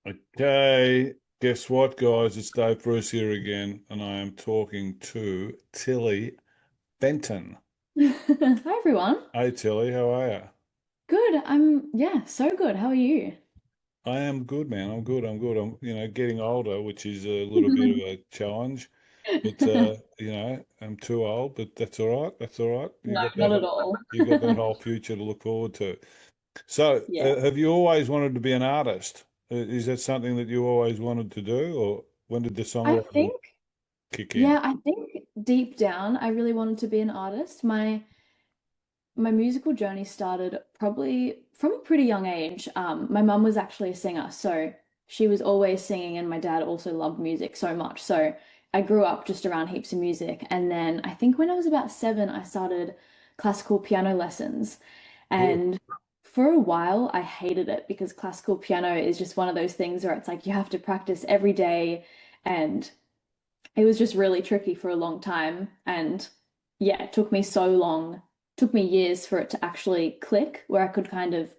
Okay, guess what, guys? It's Dave Bruce here again, and I am talking to Tilly Fenton. Hi everyone. Hey, Tilly, how are you? Good. Yeah, so good. How are you? I am good, man. I'm good. I'm good. I'm getting older, which is a little bit of a challenge, but I'm too old, but that's all right. That's all right. No, not at all. You got that whole future to look forward to. So, Yeah. have you always wanted to be an artist? Is that something that you always wanted to do, or when did the I songwriting think, kick in? yeah, I think deep down I really wanted to be an artist. My musical journey started probably from a pretty young age. My mum was actually a singer, so she was always singing, and my dad also loved music so much. So I grew up just around heaps of music. And then I think when I was about 7, I started classical piano lessons. Cool. And for a while, I hated it because classical piano is just one of those things where it's like you have to practice every day. And it was just really tricky for a long time. And yeah, it took me so long, took me years for it to actually click where I could kind of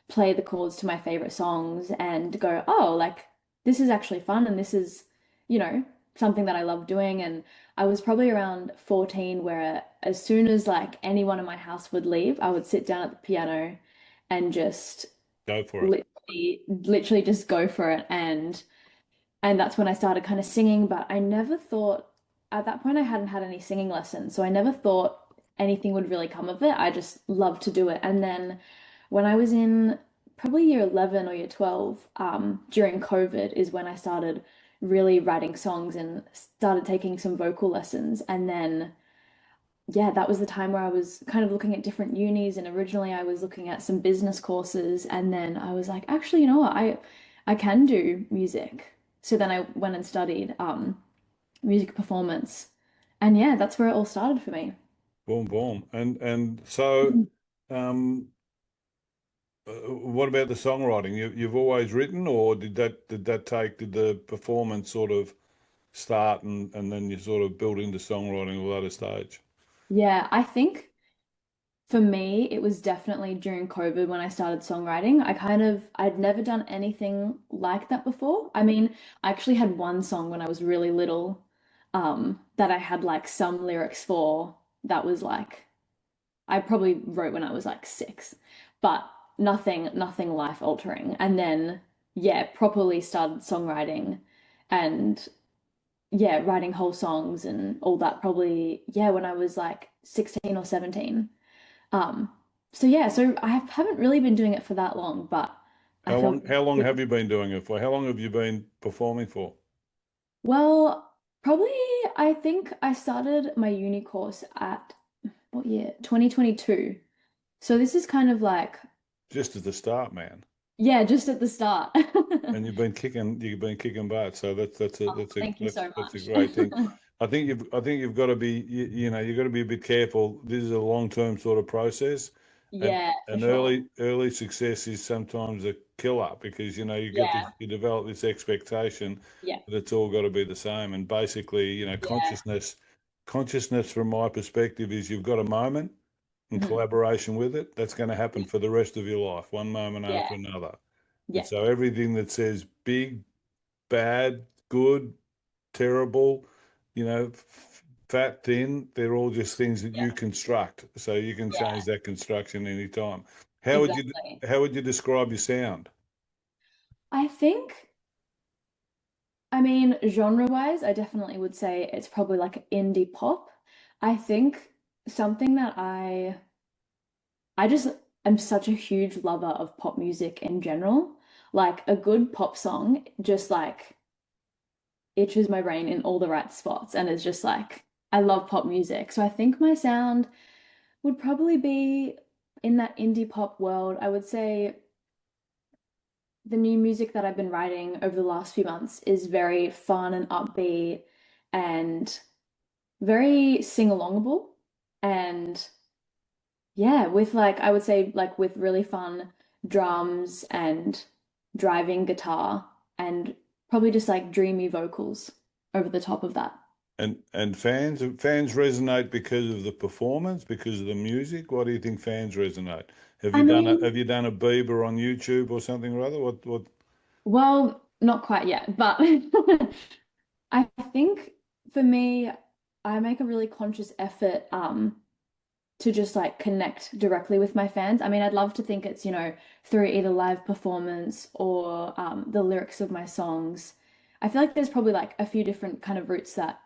play the chords to my favorite songs and go, oh, like this is actually fun and this is, you know, something that I love doing. And I was probably around 14 where as soon as like anyone in my house would leave, I would sit down at the piano and just Go for it. literally just go for it. And that's when I started kind of singing, but I never thought at that point I hadn't had any singing lessons, so I never thought anything would really come of it. I just loved to do it. And then when I was in probably year 11 or year 12, during COVID is when I started really writing songs and started taking some vocal lessons. And then yeah, that was the time where I was kind of looking at different unis, and originally I was looking at some business courses, and then I was like, actually, you know what, I can do music. So then I went and studied music performance, and yeah, that's where it all started for me. Boom, boom. And so, um, what about the songwriting? You've always written, or did the performance sort of start and then you sort of build into songwriting at a later stage? Yeah, I think for me, it was definitely during COVID when I started songwriting. I'd never done anything like that before. I mean, I actually had one song when I was really little, that I had like some lyrics for that was like, I probably wrote when I was like 6, but nothing life altering. And then, yeah, properly started songwriting and yeah, writing whole songs and all that probably, yeah, when I was like 16 or 17. Um, so yeah, so haven't really been doing it for that long, but I How feel long how long have you been doing it for? How long have you been performing for? well, probably I think I started my uni course at what year? 2022. So this is kind of like, Just at the start, man. yeah, just at the start. And you've been kicking butt. So Thank you so that's a much. great thing. I think you've got to be you've got to be a bit careful. This is a long-term sort of process, and Yeah, for an sure. early success is sometimes a killer because Yeah, you develop this expectation yeah, that it's all got to be the same. And basically, yeah. consciousness from my perspective is you've got a moment in Mhm. collaboration with it. That's going to happen Yeah, for the rest of your life, one moment after yeah, another. And yeah, so everything that says big, bad, good, terrible, fat, thin, they're all just things that yeah, you construct. So you can change yeah, that construction anytime. exactly. How would you describe your sound? I think, I mean, genre-wise, I definitely would say it's probably like indie pop. I think something that I just am such a huge lover of pop music in general. Like a good pop song just like itches my brain in all the right spots, and it's just like I love pop music. So I think my sound would probably be in that indie pop world. I would say the new music that I've been writing over the last few months is very fun and upbeat and very sing-alongable. And yeah, with like, I would say, like, with really fun drums and driving guitar and probably just like dreamy vocals over the top of that. And fans resonate because of the performance, because of the music. Why do you think fans resonate? I mean, Have you done a Bieber on YouTube or something or other? What well, not quite yet, but I think for me, I make a really conscious effort to just like connect directly with my fans. I mean, I'd love to think it's, through either live performance or the lyrics of my songs. I feel like there's probably like a few different kind of routes that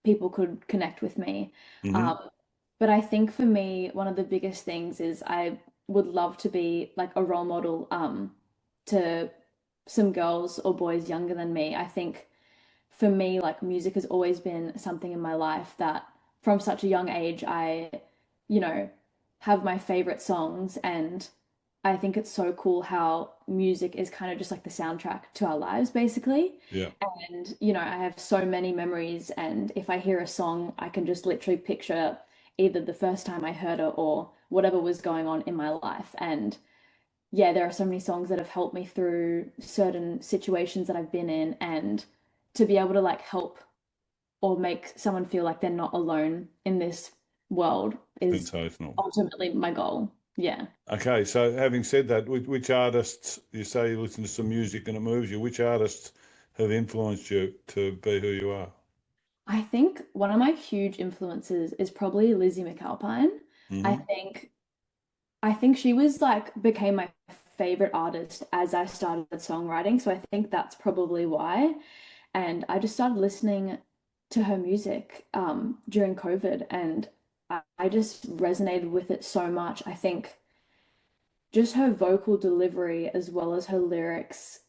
people could connect with me. Hmm. Um, but I think for me, one of the biggest things is I would love to be like a role model to some girls or boys younger than me. I think for me, like music has always been something in my life that from such a young age, you know, have my favorite songs. And I think it's so cool how music is kind of just like the soundtrack to our lives, basically. Yeah, And, I have so many memories. And if I hear a song, I can just literally picture either the first time I heard it or whatever was going on in my life. And yeah, there are so many songs that have helped me through certain situations that I've been in, and to be able to like help or make someone feel like they're not alone in this world is sensational. ultimately my goal. Yeah. Okay, so having said that, which artists, you say you listen to some music and it moves you, which artists have influenced you to be who you are? I think one of my huge influences is probably Lizzie McAlpine. I Hmm. think I think she was like became my favorite artist as I started songwriting, so I think that's probably why. And I just started listening to her music during COVID, and I just resonated with it so much. I think just her vocal delivery as well as her lyrics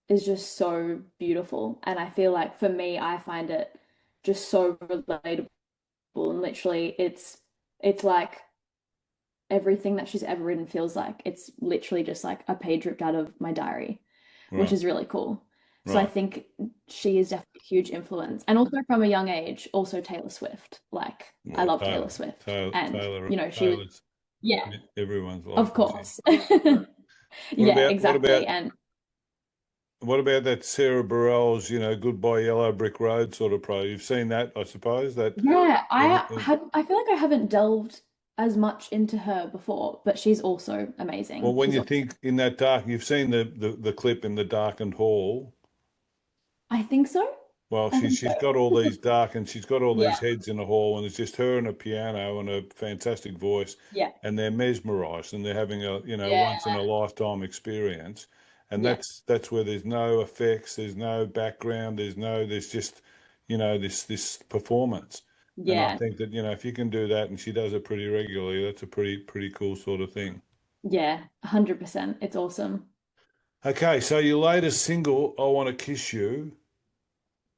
is just so beautiful. And I feel like for me, I find it just so relatable. And literally, it's like everything that she's ever written feels like it's literally just like a page ripped out of my diary, which Right, is really cool. So I right. think she is definitely a huge influence. And also from a young age, also Taylor Swift. Like I Well, love Taylor Taylor, Swift. Taylor, And, Taylor, she was, Taylor's yeah, everyone's of life, isn't she? course. What Yeah, about what exactly. about And what about that Sarah Bareilles, Goodbye Yellow Brick Road sort of pro? You've seen that, I suppose. That yeah, in, in I feel like I haven't delved as much into her before, but she's also well, amazing. when She's you awesome. think in that dark, you've seen the clip in the darkened hall. I think so. Well, I she's think so. she's got all these dark and she's got all these Yeah, heads in the hall, and it's just her and a piano and a fantastic voice, yeah, and they're mesmerized and they're having a yeah, once in a lifetime experience, and yeah, that's where there's no effects, there's no background, there's just this performance, and I yeah. think that if you can do that, and she does it pretty regularly, that's a pretty cool sort of thing. Yeah, 100%. It's awesome. Okay, so your latest single, I Want to Kiss You.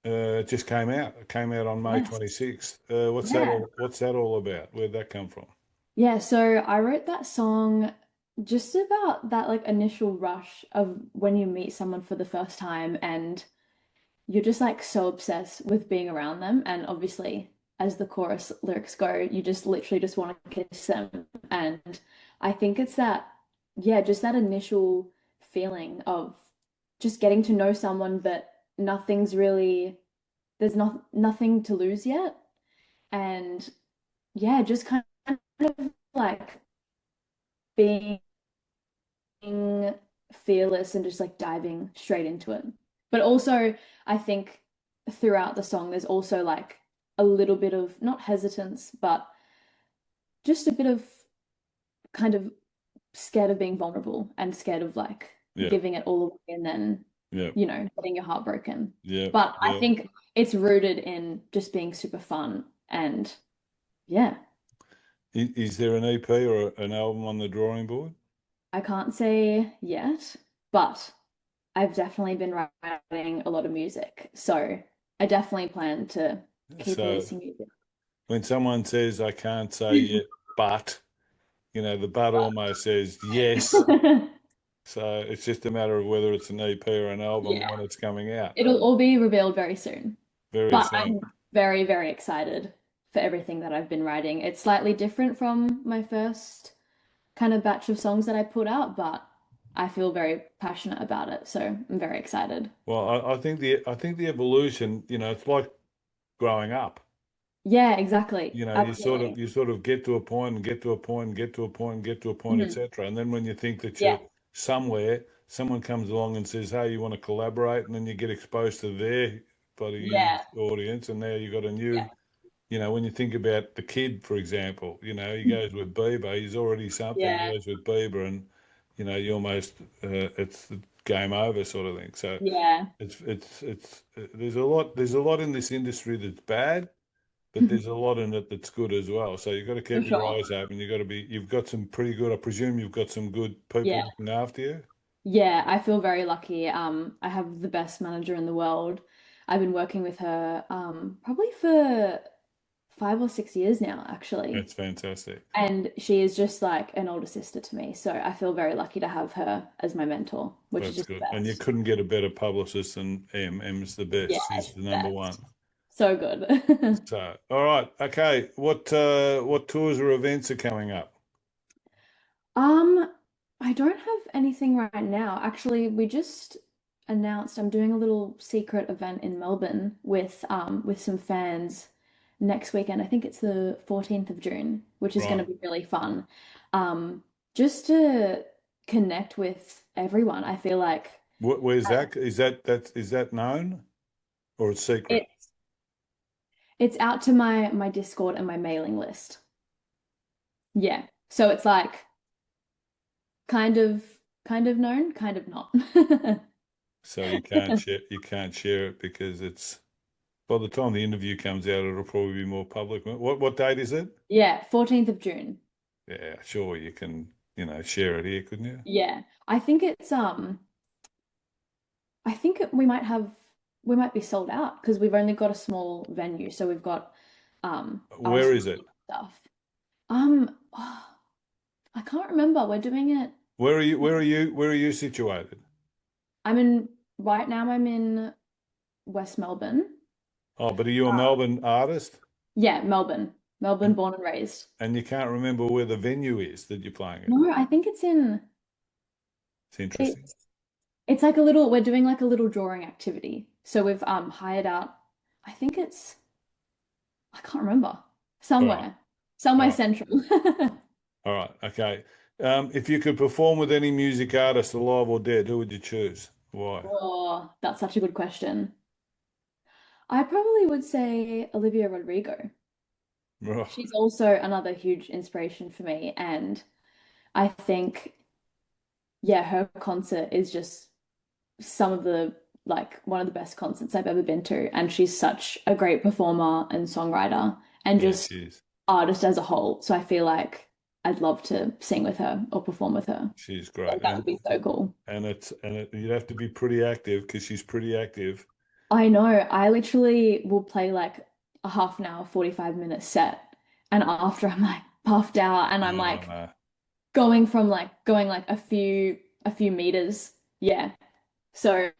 It just came out. It came out on May Yes. 26th. Yeah. What's that all about? Where'd that come from? Yeah, so I wrote that song just about that like initial rush of when you meet someone for the first time and you're just like so obsessed with being around them. And obviously, as the chorus lyrics go, you just literally just want to kiss them. And I think it's that, yeah, just that initial feeling of just getting to know someone, but nothing's really, there's nothing to lose yet. And yeah, just kind of like being fearless and just like diving straight into it. But also, I think throughout the song, there's also like a little bit of not hesitance, but just a bit of kind of scared of being vulnerable and scared of like Yeah, giving it all away and then, yeah, getting your heart broken. yeah, But I yeah. think it's rooted in just being super fun and yeah, Is there an EP or an album on the drawing board? I can't say yet, but I've definitely been writing a lot of music. So I definitely plan to keep So releasing music. when someone says I can't say yet, but the but almost says yes. So it's just a matter of whether it's an EP or an album Yeah, when it's coming out it'll all be revealed very soon. very But soon. I'm very, very excited for everything that I've been writing. It's slightly different from my first kind of batch of songs that I put out, but I feel very passionate about it. So I'm very excited. Well, I think the evolution, it's like growing up. Yeah, exactly. You sort of Absolutely. you sort of get to a point and get to a point and get to a point and get to a point, Mhm. etc. And then when you think that you're Yeah. somewhere, someone comes along and says, "Hey, you want to collaborate?" And then you get exposed to their bloody Yeah, huge audience, and now you've got a yeah, new, when you think about the kid, for example, he goes with Bieber, he's already something. He yeah, goes with Bieber, and you almost it's the game over sort of thing. So yeah, there's a lot in this industry that's bad, but there's a lot in it that's good as well. So you've got to for keep your sure. eyes open. You've got some pretty good. I presume you've got some good people Yeah. looking after you. Yeah, I feel very lucky. I have the best manager in the world. I've been working with her probably for 5 or 6 years now, actually. That's fantastic. And she is just like an older sister to me. So I feel very lucky to have her as my mentor, which is That's just the good. And you best. couldn't get a better publicist than Em's the Yeah, best. She's the she's the number one. best. So good. So, all right, okay. What tours or events are coming up? Um, I don't have anything right now. Actually, we just announced I'm doing a little secret event in Melbourne with some fans next weekend. I think it's the 14th of June, which is going Right. to be really fun. Um, just to connect with everyone. I feel like Where's that? Is that known or it's secret? it's it's out to my Discord and my mailing list. Yeah. So it's like kind of kind of known, kind of not. So you can't share it because it's by the time the interview comes out, it'll probably be more public. What date is it? Yeah, 14th of June. Yeah, sure, you can, share it here, couldn't you? Yeah. I think we might be sold out because we've only got a small venue, so we've got Where ice is it? stuff. Oh, I can't remember. We're doing it. Where are you? Where are you situated? I'm in right now I'm in West Melbourne. Oh, but are you a Melbourne artist? Yeah, Melbourne. Melbourne And born and raised. and you can't remember where the venue is that you're playing at. No, I think It's interesting. it's it's like a little we're doing like a little drawing activity. So we've hired out I think it's I can't remember. All right, Somewhere. all Somewhere right, central. all right. Okay. If you could perform with any music artist, alive or dead, who would you choose? Why? Oh, that's such a good question. I probably would say Olivia Rodrigo. Right. She's also another huge inspiration for me. And I think, yeah, her concert is just some of the, like, one of the best concerts I've ever been to. And she's such a great performer and songwriter and Yeah, just she is. artist as a whole. So I feel like I'd love to sing with her or perform with her. She's I great, think that would be so cool. you'd have to be pretty active because she's pretty active. I know. I literally will play like a half an hour, 45-minute set. And after I'm like puffed out and I'm Yeah, I like know. going like a few meters. Yeah. So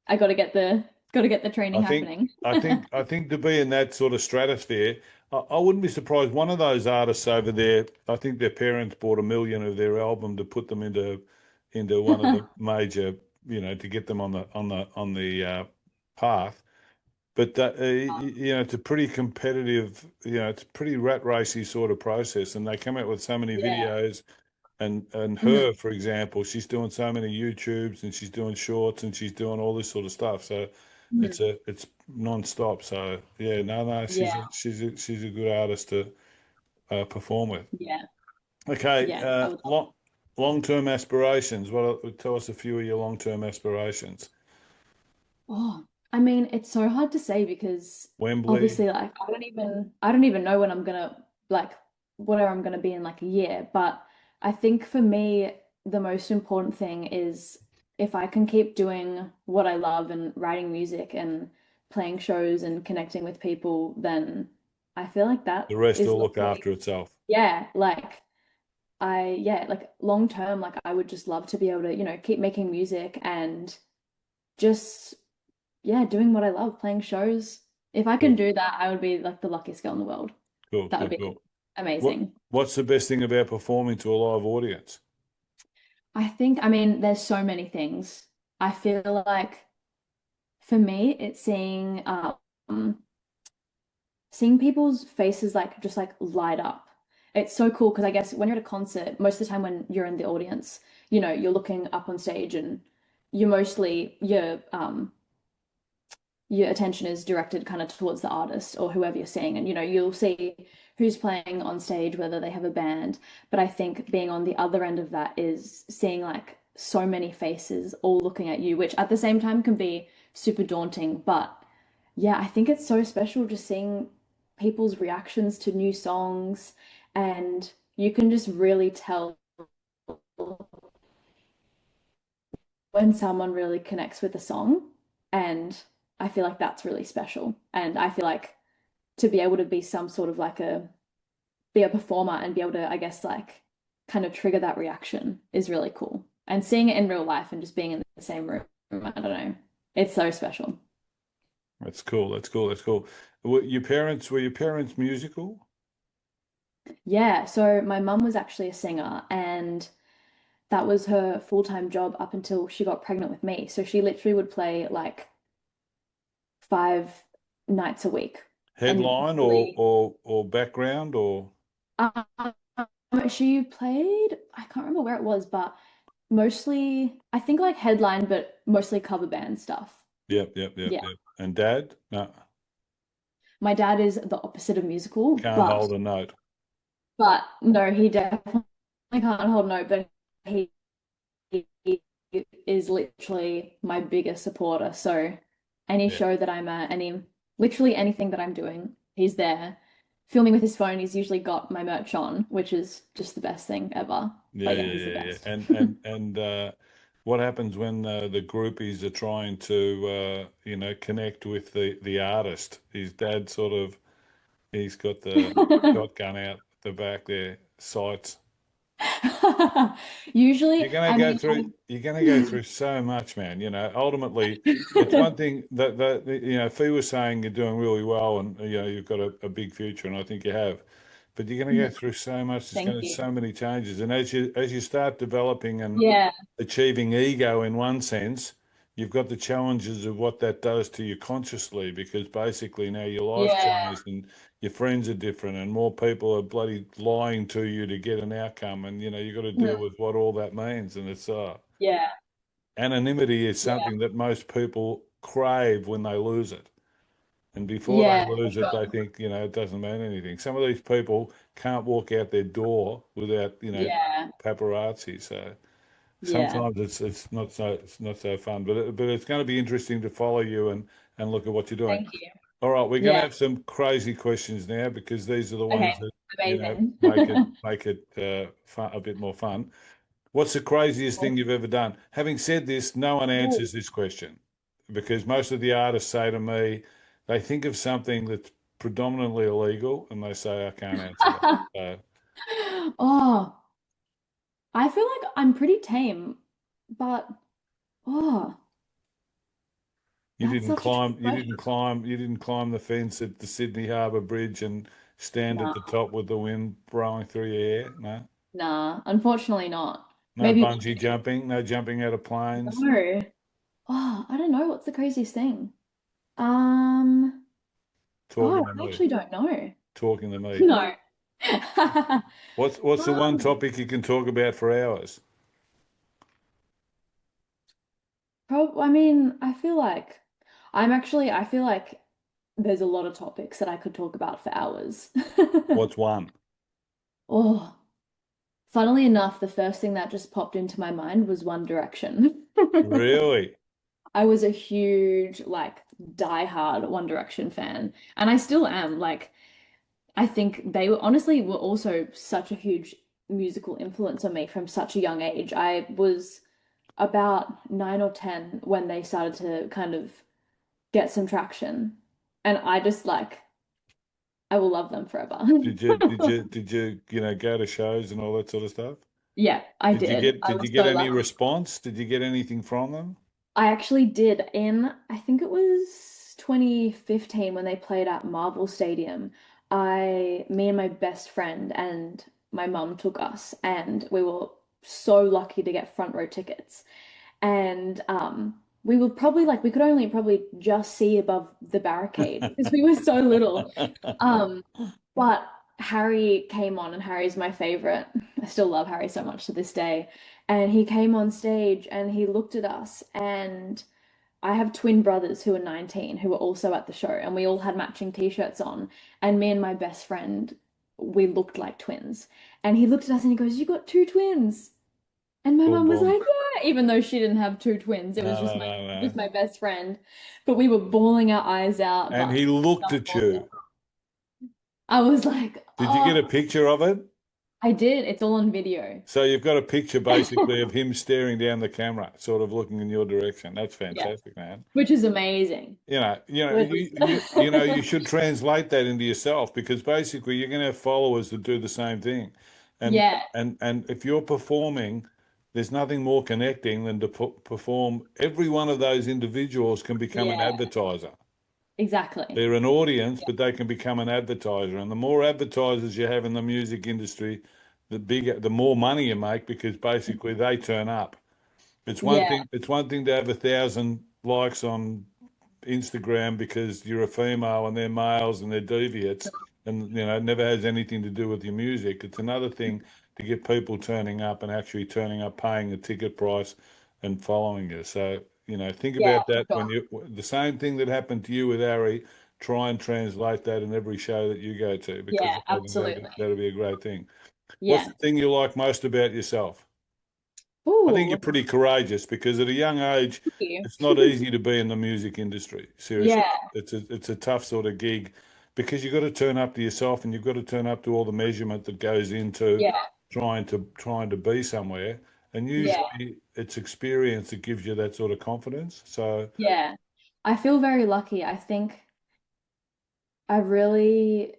I gotta get the I training think happening. I think to be in that sort of stratosphere, I wouldn't be surprised. One of those artists over there, I think their parents bought 1 million of their album to put them into one of the major, to get them on the path. But it's a pretty competitive, it's a pretty rat racy sort of process, and they come out with so many Yeah. videos. And Mhm. her, for example, she's doing so many YouTubes and she's doing shorts and she's doing all this sort of stuff. So Mhm. it's non-stop. So yeah, no, she's Yeah. a, she's a, she's a good artist to perform with. Yeah. Okay, Yeah. I would love long-term aspirations. Tell us a few of your long-term aspirations. Oh, I mean, it's so hard to say because Wembley, obviously, like, I don't even know when I'm gonna like where I'm gonna be in like a year. But I think for me, the most important thing is if I can keep doing what I love and writing music and playing shows and connecting with people, then I feel like the that rest is will look literally, after itself. yeah, like long term, like I would just love to be able to, keep making music and just yeah, doing what I love, playing shows. If I can Cool, do that, I would be like the luckiest girl in the world. cool, That would cool, be cool. What amazing. What's the best thing about performing to a live audience? I mean, there's so many things. I feel like for me, it's seeing people's faces like just like light up it's so cool because I guess when you're at a concert, most of the time when you're in the audience, you're looking up on stage and you're mostly your attention is directed kind of towards the artist or whoever you're seeing. And you'll see who's playing on stage, whether they have a band. But I think being on the other end of that is seeing like so many faces all looking at you, which at the same time can be super daunting. But yeah, I think it's so special just seeing people's reactions to new songs, and you can just really tell when someone really connects with the song. And I feel like that's really special. And I feel like to be able to be some sort of like be a performer and be able to, I guess, like kind of trigger that reaction is really cool. And seeing it in real life and just being in the same room, I don't know. It's so special. That's cool. That's cool. That's cool. Were your parents musical? Yeah, so my mum was actually a singer, and that was her full-time job up until she got pregnant with me. So she literally would play like 5 nights a week. And Headline usually, or background or um, she played, I can't remember where it was, but mostly, I think like headline, but mostly cover band stuff. yep, yep, yep, Yeah. yep. And dad? No, My dad is the opposite of musical, can't but hold a note. no, he definitely can't hold note, but he is literally my biggest supporter. So any Yeah. show that I'm at, literally anything that I'm doing, he's there. Filming with his phone, he's usually got my merch on, which is just the best thing ever. Yeah, But yeah, yeah, he's the yeah, yeah. best. And what happens when the groupies are trying to connect with the artist? His dad he's got the shotgun out the back there, sights. Usually, I mean, You're gonna go through so much, man. Ultimately, it's one thing that Fee was saying you're doing really well, and you've got a big future, and I think you have. But you're going to go through so much. There's Thank going to you. so many changes, and as you start developing and Yeah, achieving ego in one sense, you've got the challenges of what that does to you consciously, because basically now your life's yeah, changed and your friends are different, and more people are bloody lying to you to get an outcome, and you've got to deal mhm, with what all that means, and it's yeah, anonymity is yeah, something that most people crave when they lose it. And before they yeah, for lose it, they sure. think, it doesn't mean anything. Some of these people can't walk out their door without, Yeah, paparazzi. So yeah. sometimes it's not so fun, but it's going to be interesting to follow you and look at what you're doing. Thank you. All right, we're going to Yeah. have some crazy questions now because these are the Okay. ones that, Amazing. make it fun, a bit more fun. What's the craziest thing you've ever done? Having said this, no one Ooh. answers this question because most of the artists say to me, they think of something that's predominantly illegal and they say, I can't answer that. So Oh, I feel like I'm pretty tame, but oh, that's such a tricky question. you didn't climb the fence at the Sydney Harbour Bridge and stand at the Nah, top with the wind blowing through your hair. No, nah, unfortunately not. no Maybe one bungee day. jumping, no jumping out of planes. No. Oh, I don't know. What's the craziest thing? Um, Talking oh, to I me, actually don't know. talking to me. No. What's the one Um, topic you can talk about for hours? I mean, I feel like there's a lot of topics that I could talk about for hours. What's one? Oh, funnily enough, the first thing that just popped into my mind was One Direction. Really? I was a huge, like, diehard One Direction fan, and I still am. Like, I think they were also such a huge musical influence on me from such a young age. I was about 9 or 10 when they started to kind of get some traction, and I just like I will love them forever. Go to shows and all that sort of stuff? Yeah, I Did you did. get I did you was get so any lucky. response? Did you get anything from them? I actually did I think it was 2015 when they played at Marvel Stadium. Me and my best friend and my mum took us, and we were so lucky to get front row tickets. And we were probably like, we could only probably just see above the barricade because we were so little. Um, but Harry came on, and Harry's my favorite. I still love Harry so much to this day. And he came on stage and he looked at us, and I have twin brothers who are 19 who were also at the show, and we all had matching t-shirts on. And me and my best friend, we looked like twins. And he looked at us and he goes, "You got two twins." And my Boom, mum was boom. like, "Yeah," even though she didn't have two twins. It was No, no, no, just no. my best friend. But we were bawling our eyes out, And but he looked at you. I was like, Did you get a "Oh, picture of it? I did. It's all on video." So you've got a picture basically of him staring down the camera, sort of looking in your direction. That's Yeah, fantastic, man. which is amazing. It You was- should translate that into yourself because basically you're going to have followers that do the same thing, and Yeah, and if you're performing, there's nothing more connecting than to perform. Every one of those individuals can become an yeah, advertiser. exactly. They're an audience, but they can become an advertiser. And the more advertisers you have in the music industry, the more money you make because basically they turn up. Yeah, It's one thing to have 1,000 likes on Instagram because you're a female and they're males and they're deviates, and it never has anything to do with your music. It's another thing to get people turning up and actually turning up, paying the ticket price, and following you. So think yeah, about for that sure. when the same thing that happened to you with Harry. Try and translate that in every show that you go to because Yeah, I think absolutely. that'll be a great thing. What's Yeah. the thing you like most about yourself? I think you're Ooh, pretty courageous because at a young age, thank it's not you. easy to be in the music industry. Seriously, Yeah, it's a tough sort of gig because you've got to turn up to yourself and you've got to turn up to all the measurement that goes into yeah, trying to be somewhere. And yeah, usually, it's experience that gives you that sort of confidence. So yeah. I feel very lucky. I think I really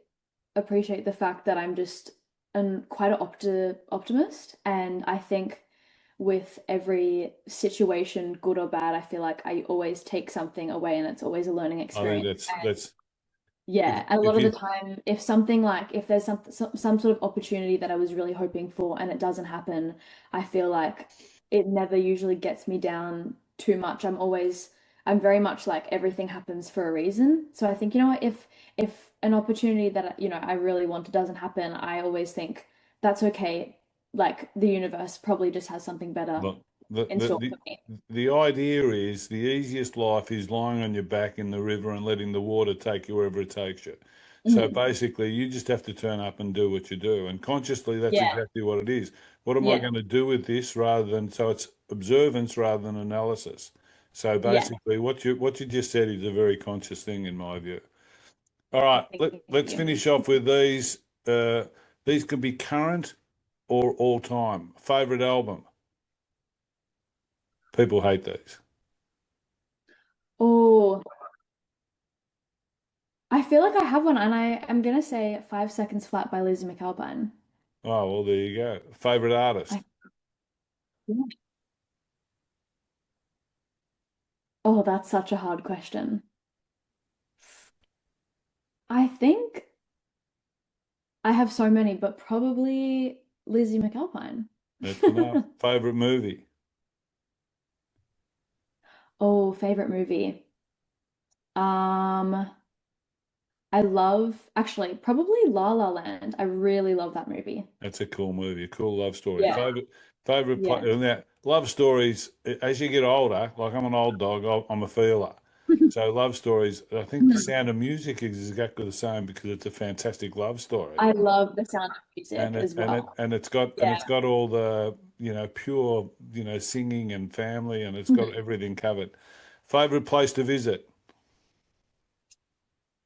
appreciate the fact that I'm just quite an optimist, and I think with every situation, good or bad, I feel like I always take something away, and it's always a learning I think experience. that's Yeah, and a lot if of the you time, if something like if there's some sort of opportunity that I was really hoping for and it doesn't happen, I feel like it never usually gets me down too much. I'm very much like everything happens for a reason. So I think, you know what, if an opportunity that I really wanted doesn't happen, I always think that's okay. Like the universe probably just has something better look, the, in the store the for me. the idea is the easiest life is lying on your back in the river and letting the water take you wherever it takes you. So Mhm. basically, you just have to turn up and do what you do. And consciously, that's Yeah, exactly what it is. What am I yeah, going to do with this rather than, so it's observance rather than analysis. So yeah. basically, what you just said is a very conscious thing in my view. All right, Thank let's you. finish off with these. These can be current or all time. Favorite album? People hate these. Oh. I feel like I have one, and I am gonna say 5 Seconds Flat by Lizzie McAlpine. Oh, well, there you go. Favorite artist? I Oh, that's such a hard question. I think I have so many, but probably Lizzie McAlpine. That's enough. Favorite movie? Oh, favorite movie. Um, I love actually probably La La Land. I really love that movie. That's a cool movie, a cool love story. Yeah, Favorite yeah. play. Now, love stories. As you get older, like I'm an old dog, I'm a feeler. So love stories. I think The Mhm. Sound of Music is exactly the same because it's a fantastic love story, I love The Sound of Music and as well. and Yeah. it's got all the pure singing and family, and it's got everything covered. Favorite place to visit?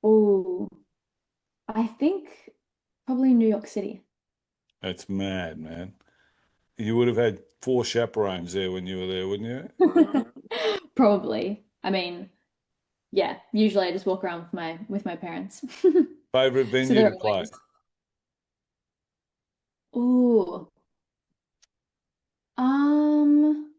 Oh, I think probably New York City. That's mad, man. You would have had four chaperones there when you were there, wouldn't you? Probably. I mean, yeah, usually I just walk around with my parents. Favorite So venue they're to play? always, ooh, um,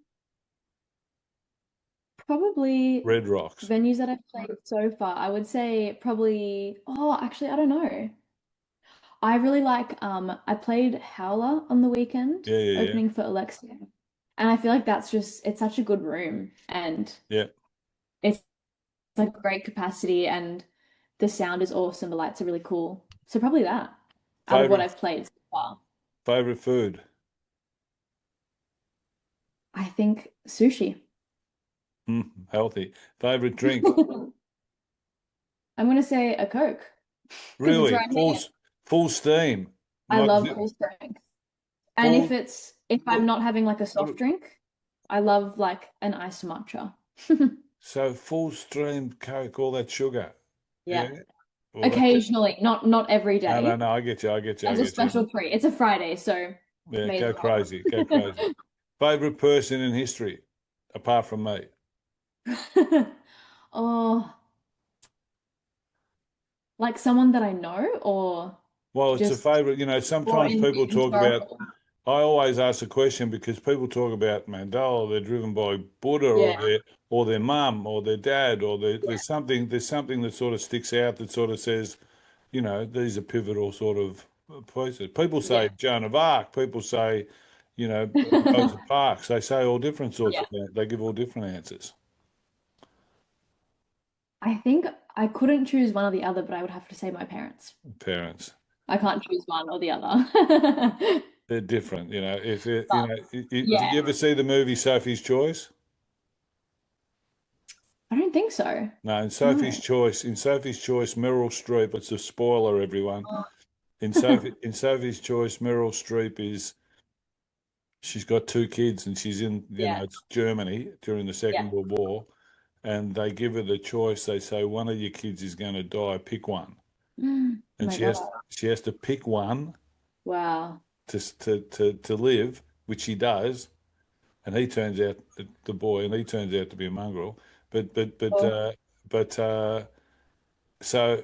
probably Red Rocks. venues that I've played so far. I would say probably, oh, actually, I don't know. I really like, I played Howler on the weekend, Yeah, yeah, yeah. opening for Alexia. And I feel like it's such a good room, and Yeah. it's like great capacity, and the sound is awesome. The lights are really cool. So probably that. out of what Favorite I've played so far. favorite food? I think sushi. Healthy. Favorite drink? I'm gonna say a Coke because it's Really? right here. Full steam. I Not love zi- full strength. And full. if I'm full not having like a soft what- drink, I love like an iced matcha. so full stream Coke, all that sugar. Yeah. Yeah. Well, Occasionally, not every no, no, day. no. I get you. I get you. I As a get you. special treat. It's a Friday, so Yeah. may as Go crazy. Go crazy. well. Favorite person in history, apart from me. Oh, like someone that I know or Well, it's a just favorite. or Sometimes in people talk about. historical. I always ask the question because people talk about Mandela, they're driven by Buddha Yeah, or their mum or their dad or yeah, there's something that sort of sticks out that sort of says, these are pivotal sort of places. People say yeah. Joan of Arc, people say, Rosa Parks. They say all different sorts Yeah. of things. They give all different answers. I think I couldn't choose one or the other, but I would have to say my parents. Parents. I can't choose one or the other. They're different, If it, But did you yeah, ever see the movie Sophie's Choice? I don't think so. No, No. In Sophie's Choice, Meryl Streep, it's a spoiler, everyone. Oh. In Sophie's Choice, Meryl Streep she's got two kids and she's in, Yeah, it's Germany during the yeah. Second World War, and they give her the choice. They say one of your kids is going to die, pick one, Oh and my God. she has to pick one Wow. to live, which she does, and he turns out the boy, and he turns out to be a mongrel, but but but Oh, uh, but so.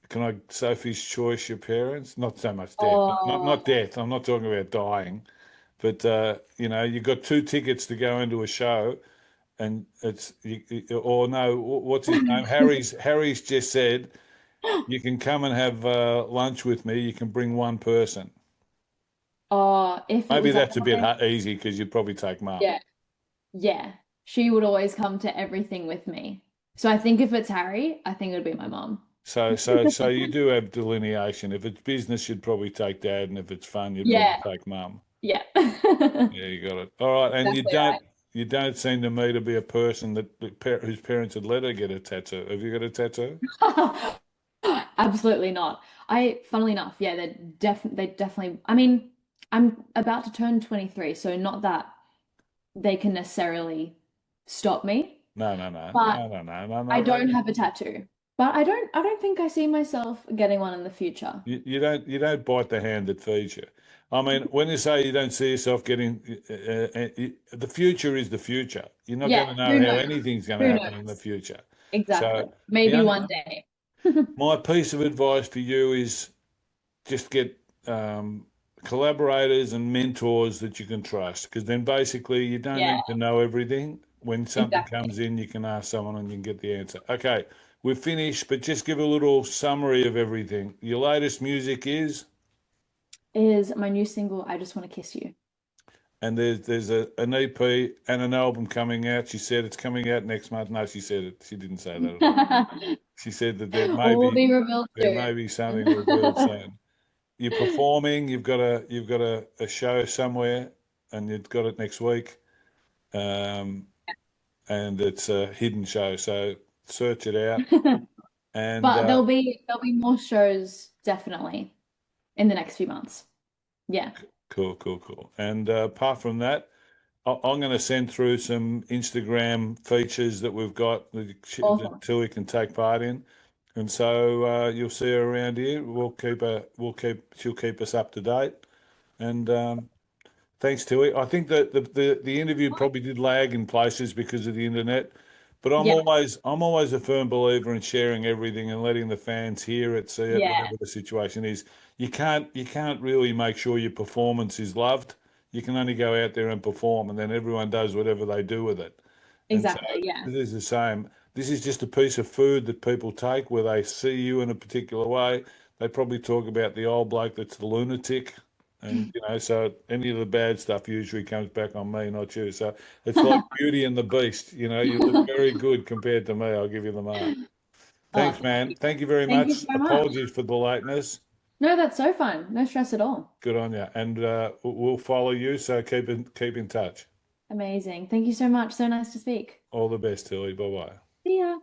Can I Sophie's Choice your parents? Not so much death. Not oh. death. I'm not talking about dying. But you've got two tickets to go into a show, and or no, what's his name? Harry's just said you can come and have lunch with me. You can bring one person. Oh, if it Maybe was like that's a bit easy because you'd probably take mum. yeah, yeah. She would always come to everything with me. So I think if it's Harry, I think it would be my mom. So you do have delineation. If it's business, you'd probably take dad, and if it's fun, you'd probably Yeah, take mum. yeah. Yeah, you got it. All right, and Exactly you don't seem to me to be a person whose parents would let her get a tattoo. Have you got a tattoo? right. Absolutely not. Funnily enough, yeah, they definitely, I mean, I'm about to turn 23, so not that they can necessarily stop me, No, no, no, but no, no, no, no, I no. don't have a tattoo. But I don't think I see myself getting one in the future. You don't bite the hand that feeds you. I mean, when you say you don't see yourself getting, the future is the future. You're not going Yeah, to know who how knows? anything's going to Who happen in the knows? future. Exactly. So the Maybe only one day. my piece of advice for you is just get collaborators and mentors that you can trust, because then basically you don't Yeah, need to know everything. When something exactly. comes in, you can ask someone and you can get the answer. Okay, we're finished, but just give a little summary of everything. Your latest music is, Is my new single, I Just Want to Kiss You. and there's an EP and an album coming out. She said it's coming out next month. No, she said it. She didn't say that at all. She said that All will be revealed there soon. may be something revealed soon. You're performing. You've got a show somewhere, and you've got it next week. Um, and it's a hidden show, so search it out. And But there'll be more shows definitely in the next few months. Yeah. cool, cool, cool. And apart from that, I'm going to send through some Instagram features that we've got that Awesome. Tilly can take part in. And so you'll see her around here. She'll keep us up to date. And thanks, Tilly. I think that the interview probably did lag in places because of the internet, but I'm Yeah. always a firm believer in sharing everything and letting the fans hear it, see it, Yeah. whatever the situation is. You can't really make sure your performance is loved. You can only go out there and perform, and then everyone does whatever they do with it. And so Exactly. Yeah. this is the same. This is just a piece of food that people take where they see you in a particular way. They probably talk about the old bloke that's the lunatic. And so any of the bad stuff usually comes back on me, not you. So it's like Beauty and the Beast. You look very good compared to me. I'll give you the mark. Oh, Thanks, man. Thank you very thank you much. so much. Apologies for the lateness. No, that's so fun. No stress at all. Good on you. And we'll follow you, so keep in touch. Amazing. Thank you so much. So nice to speak. All the best, Tilly. Bye bye. See ya.